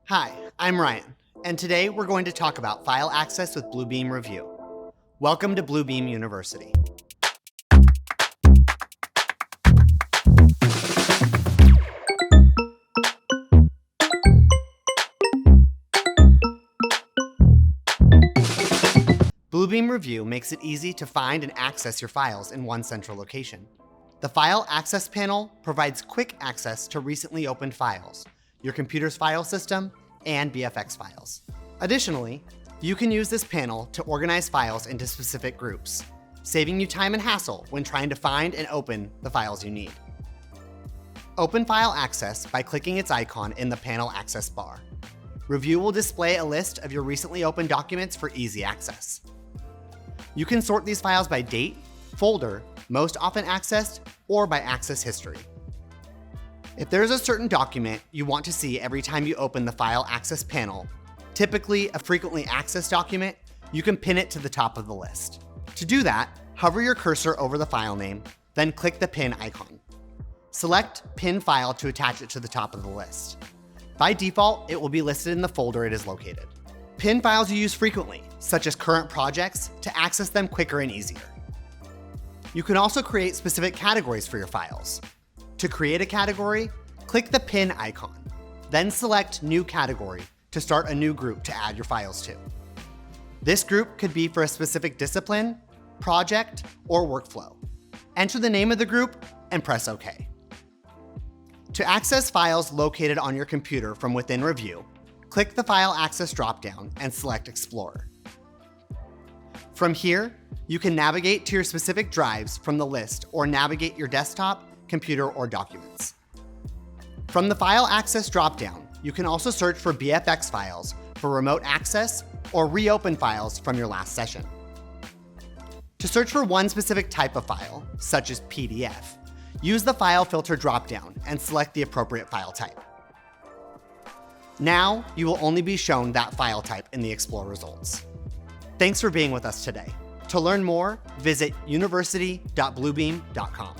Hi, I'm Ryan, and today we're going to talk about file access with Bluebeam Revu. Welcome to Bluebeam University. Bluebeam Revu makes it easy to find and access your files in one central location. The File Access panel provides quick access to recently opened files, your computer's file system, and BFX files. Additionally, you can use this panel to organize files into specific groups, saving you time and hassle when trying to find and open the files you need. Open File Access by clicking its icon in the panel access bar. Revu will display a list of your recently opened documents for easy access. You can sort these files by date, folder, most often accessed, or by access history. If there's a certain document you want to see every time you open the File Access panel, typically a frequently accessed document, you can pin it to the top of the list. To do that, hover your cursor over the file name, then click the pin icon. Select Pin File to attach it to the top of the list. By default, it will be listed in the folder it is located. Pin files you use frequently, such as current projects, to access them quicker and easier. You can also create specific categories for your files. To create a category, click the pin icon, then select New Category to start a new group to add your files to. This group could be for a specific discipline, project, or workflow. Enter the name of the group and press OK. To access files located on your computer from within Revu, click the File Access dropdown and select Explorer. From here, you can navigate to your specific drives from the list or navigate your desktop, computer, or documents. From the File Access dropdown, you can also search for BFX files for remote access or reopen files from your last session. To search for one specific type of file, such as PDF, use the File Filter dropdown and select the appropriate file type. Now, you will only be shown that file type in the Explore results. Thanks for being with us today. To learn more, visit university.bluebeam.com.